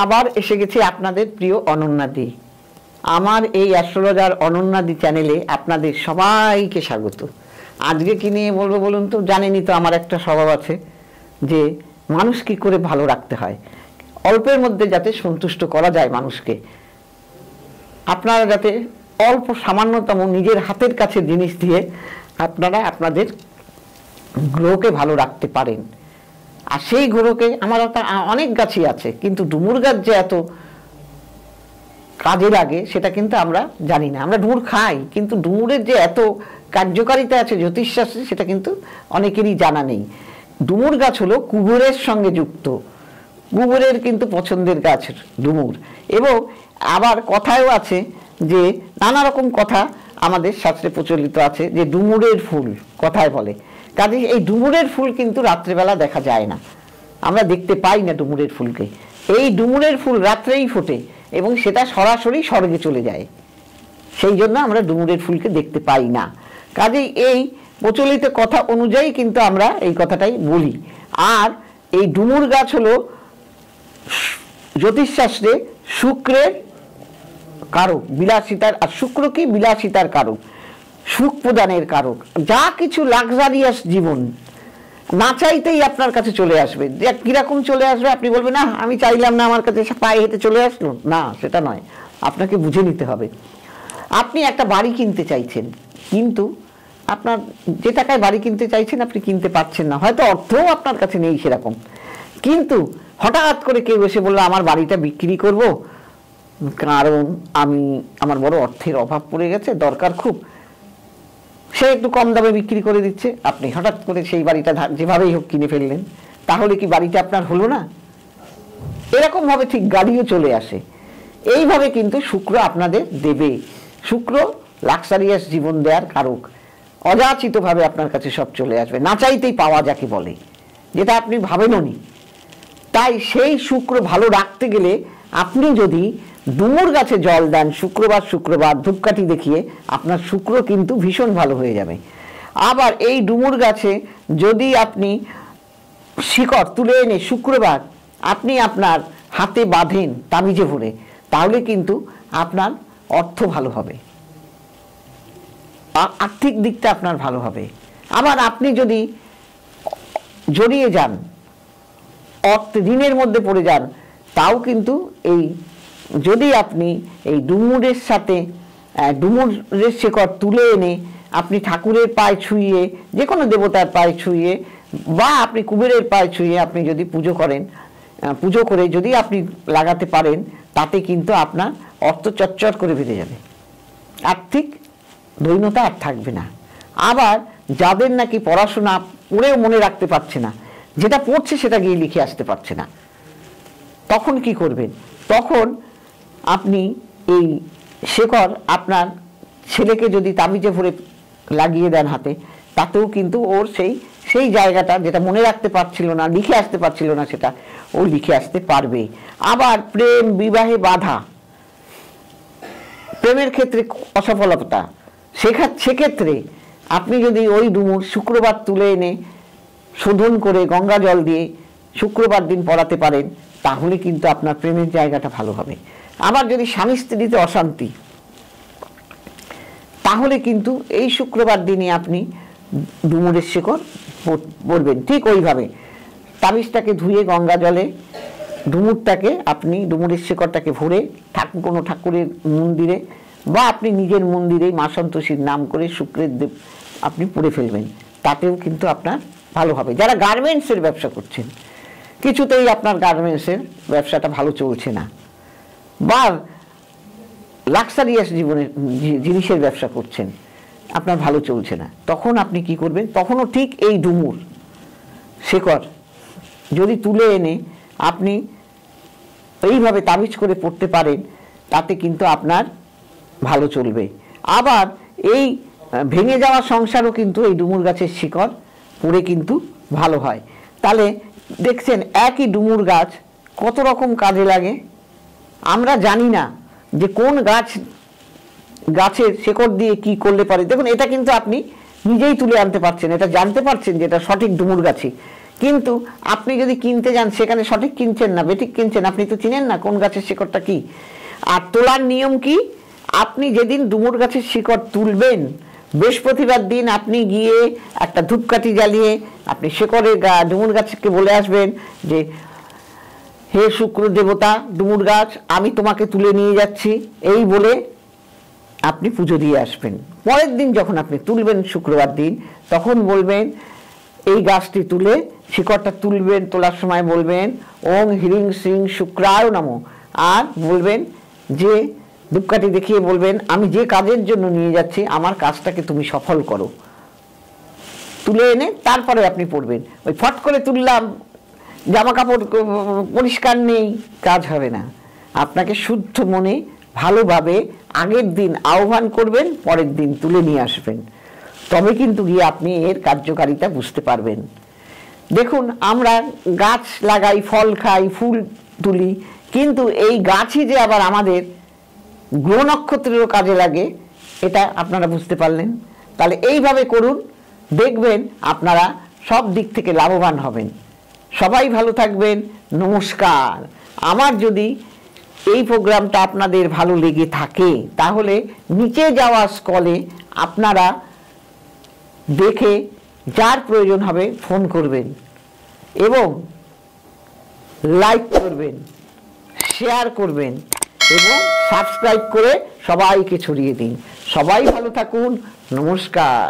আবার এসে গেছি আপনাদের প্রিয় অনন্যাদি। আমার এই অ্যাস্ট্রোলজার অনন্যাদি চ্যানেলে আপনাদের সবাইকে স্বাগত। আজকে কি নিয়ে বলবো বলুন তো? জানেনই তো আমার একটা স্বভাব আছে যে মানুষ কি করে ভালো রাখতে হয়, অল্পের মধ্যে যাতে সন্তুষ্ট করা যায় মানুষকে। আপনারা যাতে অল্প সামান্যতম নিজের হাতের কাছে জিনিস দিয়ে আপনারা আপনাদের গ্রহকে ভালো রাখতে পারেন। আর সেই গ্রহকে আমার অনেক গাছই আছে, কিন্তু ডুমুর গাছ যে এত কাজে লাগে সেটা কিন্তু আমরা জানি না। আমরা ডুমুর খাই, কিন্তু ডুমুরের যে এত কার্যকারিতা আছে জ্যোতিষশাস্ত্রে সেটা কিন্তু অনেকেরই জানা নেই। ডুমুর গাছ হলো কুবেরের সঙ্গে যুক্ত, কুবেরের কিন্তু পছন্দের গাছ ডুমুর। এবং আবার কথায়ও আছে যে নানা রকম কথা আমাদের শাস্ত্রে প্রচলিত আছে যে ডুমুরের ফুল কথায় বলে। কাজে এই ডুমুরের ফুল কিন্তু রাত্রেবেলা দেখা যায় না, আমরা দেখতে পাই না ডুমুরের ফুলকে। এই ডুমুরের ফুল রাত্রেই ফোটে এবং সেটা সরাসরি স্বর্গে চলে যায়, সেই জন্য আমরা ডুমুরের ফুলকে দেখতে পাই না। কাজেই এই প্রচলিত কথা অনুযায়ী কিন্তু আমরা এই কথাটাই বলি। আর এই ডুমুর গাছ হলো জ্যোতিষশাস্ত্রে শুক্রের কারক, বিলাসিতার। আর শুক্র কি? বিলাসিতার কারক, সুখ প্রদানের কারক। যা কিছু লাক্সারিয়াস জীবন না চাইতেই আপনার কাছে চলে আসবে। কিরকম চলে আসবে? আপনি বলবেন না আমি চাইলাম না, আমার কাছে পায়ে হেঁটে চলে আসলো না, সেটা নয়। আপনাকে বুঝে নিতে হবে। আপনি একটা বাড়ি কিনতে চাইছেন, কিন্তু আপনার যে টাকায় বাড়ি কিনতে চাইছেন আপনি কিনতে পারছেন না, হয়তো অর্থও আপনার কাছে নেই সেরকম। কিন্তু হঠাৎ করে কেউ এসে বললো আমার বাড়িটা বিক্রি করব, কারণ আমার বড় অর্থের অভাব পড়ে গেছে, দরকার খুব। সে একটু কম দামে বিক্রি করে দিচ্ছে, আপনি হঠাৎ করে সেই বাড়িটা যেভাবেই হোক কিনে ফেললেন। তাহলে কি বাড়িটা আপনার হলো না? এরকম ভাবে ঠিক গাড়িও চলে আসে। এইভাবে কিন্তু শুক্র আপনাদের দেবে। শুক্র লাক্সারিয়াস জীবন দেওয়ার কারক। অযাচিতভাবে আপনার কাছে সব চলে আসবে, না চাইতেই পাওয়া যাকে বলে, যেটা আপনি ভাবেননি। তাই সেই শুক্র ভালো রাখতে গেলে আপনি যদি ডুমুর গাছে জল দেন শুক্রবার ধূপকাঠি দেখিয়ে, আপনার শুক্র কিন্তু ভীষণ ভালো হয়ে যাবে। আবার এই ডুমুর গাছে যদি আপনি শিকড় তুলে এনে শুক্রবার আপনি আপনার হাতে বাঁধেন তাবিজে ভরে, তাহলে কিন্তু আপনার অর্থ ভালো হবে, আর্থিক দিকটা আপনার ভালো হবে। আবার আপনি যদি জড়িয়ে যান, ঋণের মধ্যে পড়ে যান, তাও কিন্তু এই যদি আপনি এই ডুমুরের সাথে ডুমুরের শিকড় তুলে এনে আপনি ঠাকুরের পায়ে ছুঁয়ে, যে কোনো দেবতার পায়ে ছুঁয়ে বা আপনি কুবেরের পায়ে ছুঁয়ে আপনি যদি পুজো করে যদি আপনি লাগাতে পারেন, তাতে কিন্তু আপনার অর্থ চচ্চর করে বেড়ে যাবে, আর্থিক দৈন্যতা আর থাকবে না। আবার যাদের নাকি পড়াশোনা পড়েও মনে রাখতে পারছে না, যেটা পড়ছে সেটা গিয়ে লিখে আসতে পারছে না, তখন কি করবেন? তখন আপনি এই শেকড় আপনার ছেলেকে যদি তাবিজে ভরে লাগিয়ে দেন হাতে, তাতেও কিন্তু ওর সেই জায়গাটা যেটা মনে রাখতে পারছিল না, লিখে আসতে পারছিল না, সেটা ও লিখে আসতে পারবে। আবার প্রেম বিবাহে বাধা, প্রেমের ক্ষেত্রে অসফলতা, সেক্ষেত্রে আপনি যদি ওই ডুমুর শুক্রবার তুলে এনে শোধন করে গঙ্গা জল দিয়ে শুক্রবার দিন পড়াতে পারেন, তাহলে কিন্তু আপনার প্রেমের জায়গাটা ভালো হবে। আবার যদি স্বামী স্ত্রীতে অশান্তি, তাহলে কিন্তু এই শুক্রবার দিনে আপনি ডুমুরের শিকড় পড়বেন। ঠিক ওইভাবে তাবিজটাকে ধুয়ে গঙ্গা জলে ডুমুরের শিকড়টাকে ভরে কোনো ঠাকুরের মন্দিরে বা আপনি নিজের মন্দিরে মা সন্তোষীর নাম করে শুক্রের দেব আপনি পড়ে ফেলবেন, তাতেও কিন্তু আপনার ভালো হবে। যারা গার্মেন্টসের ব্যবসা করছেন, কিছুতেই আপনার গার্মেন্টসের ব্যবসাটা ভালো চলছে না, বা লাক্সারিয়াস জিনিসের ব্যবসা করছেন, আপনার ভালো চলছে না, তখন আপনি কি করবেন? তখনও ঠিক এই ডুমুর শিকড় যদি তুলে এনে আপনি এইভাবে তাবিজ করে পড়তে পারেন, তাতে কিন্তু আপনার ভালো চলবে। আবার এই ভেঙে যাওয়া সংসারও কিন্তু এই ডুমুর গাছের শিকড় পড়ে কিন্তু ভালো হয়। তাহলে দেখছেন একই ডুমুর গাছ কত রকম কাজে লাগে, আমরা জানি না যে কোন গাছের শিকড় দিয়ে কি করলে পারে। দেখুন, এটা কিন্তু আপনি নিজেই তুলে আনতে পারছেন, এটা জানতে পারছেন যে এটা সঠিক ডুমুর গাছে, কিন্তু আপনি যদি কিনতে যান সেখানে সঠিক কিনছেন না, বেঠিক কিনছেন, আপনি তো চিনেন না কোন গাছের শিকড়টা কি। আর তোলার নিয়ম কি, আপনি যেদিন ডুমুর গাছের শিকড় তুলবেন বৃহস্পতিবার দিন আপনি গিয়ে একটা ধূপকাঠি জ্বালিয়ে আপনি শিকড়ের ডুমুর গাছকে বলে আসবেন যে হে শুক্র দেবতা ডুমুর গাছ, আমি তোমাকে তুলে নিয়ে যাচ্ছি, এই বলে আপনি পুজো দিয়ে আসবেন। পরের দিন যখন আপনি তুলবেন শুক্রবার দিন, তখন বলবেন এই গাছটি তুলে শিকড়টা তুলবেন, তোলার সময় বলবেন ওং হ্রিং শ্রীং শুক্রায় নমঃ, আর বলবেন যে ধূপকাঠি দেখিয়ে বলবেন আমি যে কাজের জন্য নিয়ে যাচ্ছি আমার কাজটাকে তুমি সফল করো। তুলে এনে তারপরে আপনি পড়বেন। ওই ফট করে তুললাম, জামা কাপড় পরিষ্কার নেই, কাজ হবে না। আপনাকে শুদ্ধ মনে ভালোভাবে আগের দিন আহ্বান করবেন, পরের দিন তুলে নিয়ে আসবেন, তবে কিন্তু গিয়ে আপনি এর কার্যকারিতা বুঝতে পারবেন। দেখুন আমরা গাছ লাগাই, ফল খাই, ফুল তুলি, কিন্তু এই গাছই যে আবার আমাদের গ্রহ নক্ষত্রেরও কাজে লাগে, এটা আপনারা বুঝতে পারলেন। তাহলে এইভাবে করুন, দেখবেন আপনারা সব দিক থেকে লাভবান হবেন। সবাই ভালো থাকবেন, নমস্কার। আমার যদি এই প্রোগ্রামটা আপনাদের ভালো লেগে থাকে তাহলে নিচে যাওয়া স্কলে আপনারা দেখে যার প্রয়োজন হবে ফোন করবেন এবং লাইক করবেন, শেয়ার করবেন এবং সাবস্ক্রাইব করে সবাইকে ছড়িয়ে দিন। সবাই ভালো থাকুন, নমস্কার।